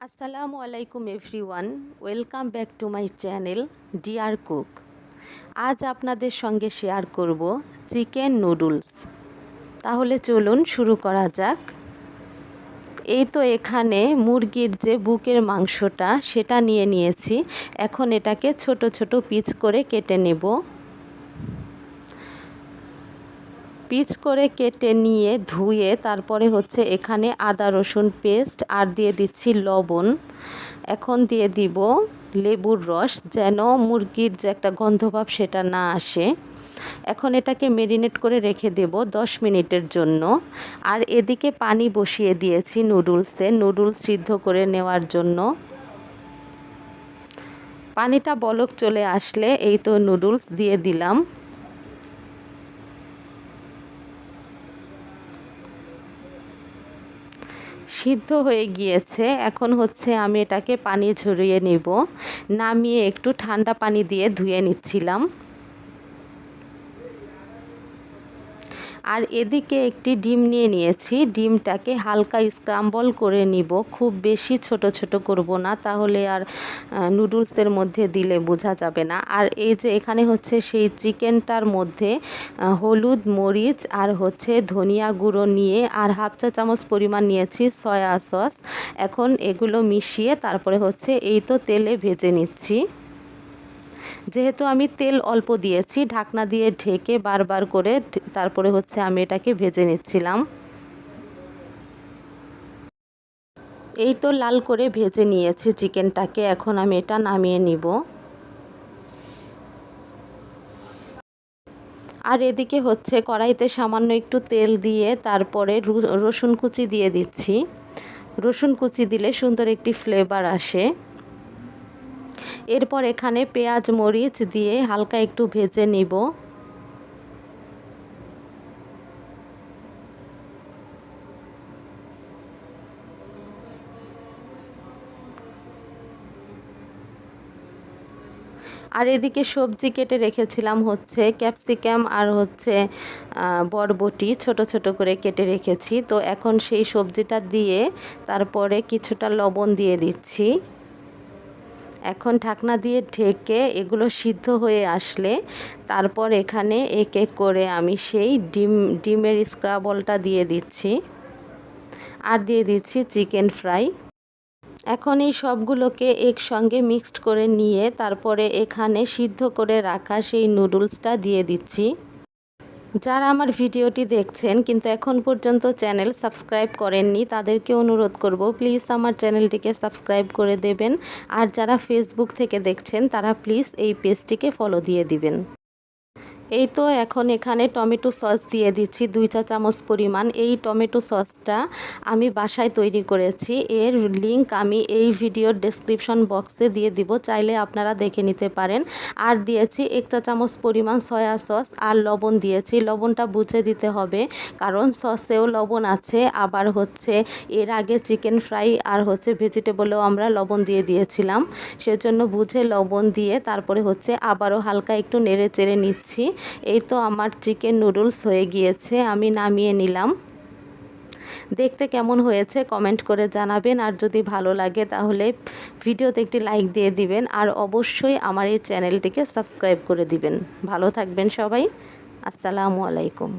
আসসালামু আলাইকুম everyone, welcome back to my channel deer cook. আজ আপনাদের সঙ্গে শেয়ার করব চিকেন নুডলস। তাহলে চলুন শুরু করা যাক। এই তো এখানে মুরগির যে বুকের মাংসটা সেটা নিয়ে নিয়েছি। এখন এটাকে ছোট ছোট পিস করে কেটে নেব। পিস করে কেটে নিয়ে ধুয়ে তারপরে এখানে আদা রসুন পেস্ট আর দিয়ে দিচ্ছি লবণ। এখন দিয়ে দিব লেবুর রস, যেন মুরগির যে একটা গন্ধভাব সেটা না আসে। এখন এটাকে ম্যারিনেট করে রেখে দেব 10 মিনিটের জন্য। আর এদিকে পানি বসিয়ে দিয়েছি নুডলস সিদ্ধ করে নেওয়ার জন্য। পানিটা বলক চলে আসলে এই তো নুডলস দিয়ে দিলাম। সিদ্ধ হয়ে গিয়েছে। এখন আমি এটাকে পানি ঝরিয়ে নেব। নামিয়ে একটু ঠান্ডা পানি দিয়ে ধুয়ে নিচ্ছিলাম। আর এদিকে একটি ডিম নিয়ে নিয়েছি। ডিমটাকে হালকা স্ক্রাম্বল করে নিব, খুব বেশি ছোট ছোট করব না, তাহলে আর নুডলসের মধ্যে দিলে বোঝা যাবে না। আর এই যে এখানে সেই চিকেনটার মধ্যে হলুদ, মরিচ আর ধনিয়া গুঁড়ো নিয়ে আর হাফ চা চামচ পরিমাণ নিয়েছি সয়া সস। এখন এগুলো মিশিয়ে তারপরে এই তো তেলে ভেজে নিচ্ছি। যেহেতু আমি তেল অল্প দিয়েছি, ঢাকনা দিয়ে ঢেকে বারবার করে তারপরে আমি এটাকে ভেজে নিচ্ছিলাম। এই তো লাল করে ভেজে নিয়েছি চিকেনটাকে। এখন আমি এটা নামিয়ে নিব। আর এদিকে কড়াইতে সামান্য একটু তেল দিয়ে তারপরে রসুন কুচি দিয়ে দিচ্ছি। রসুন কুচি দিলে সুন্দর একটি ফ্লেভার আসে। এরপর এখানে পেঁয়াজ মরিচ দিয়ে হালকা একটু ভেজে নিব। আর এদিকে সবজি কেটে রেখেছিলাম ক্যাপসিকাম আর বরবটি ছোট ছোট করে কেটে রেখেছি। তো এখন সেই সবজিটা দিয়ে তারপরে কিছুটা লবণ দিয়ে দিচ্ছি। এখন ঢাকনা দিয়ে ঢেকে এগুলো সিদ্ধ হয়ে আসলে তারপর এখানে এক এক করে আমি সেই ডিমের স্ক্রাবলটা দিয়ে দিচ্ছি। আর দিয়ে দিচ্ছি চিকেন ফ্রাই। এখন এই সবগুলোকে একসঙ্গে মিক্সড করে নিয়ে তারপরে এখানে সিদ্ধ করে রাখা সেই নুডলসটা দিয়ে দিচ্ছি। যারা আমার ভিডিওটি দেখছেন কিন্তু এখন পর্যন্ত চ্যানেল সাবস্ক্রাইব করেননি, তাদেরকে অনুরোধ করব প্লিজ আমার চ্যানেলটিকে সাবস্ক্রাইব করে দেবেন। আর যারা ফেসবুক থেকে দেখছেন তারা প্লিজ এই পেজটিকে ফলো দিয়ে দিবেন। এই তো এখন এখানে টমেটো সস দিয়ে দিচ্ছি 2 চা চামচ পরিমাণ। এই টমেটো সসটা আমি বাসায় তৈরি করেছি। এর লিংক আমি এই ভিডিওর ডেসক্রিপশন বক্সে দিয়ে দিব, চাইলে আপনারা দেখে নিতে পারেন। আর দিয়েছি 1 চা চামচ পরিমাণ সয়া সস আর লবণ দিয়েছি। লবণটা বুঝে দিতে হবে, কারণ সসেও লবণ আছে। আবার এর আগে চিকেন ফ্রাই আর ভেজিটেবলেও আমরা লবণ দিয়ে দিয়েছিলাম, সেজন্য বুঝে লবণ দিয়ে তারপরে আবারও হালকা একটু নেড়ে চেড়ে নিচ্ছি। এই তো আমার চিকেন নুডলস হয়ে গিয়েছে, আমি নামিয়ে নিলাম। দেখতে কেমন হয়েছে কমেন্ট করে জানাবেন। আর যদি ভালো লাগে তাহলে ভিডিওতে একটি লাইক দিয়ে দিবেন। আর অবশ্যই আমার এই চ্যানেলটিকে সাবস্ক্রাইব করে দিবেন। ভালো থাকবেন সবাই। আসসালামু আলাইকুম।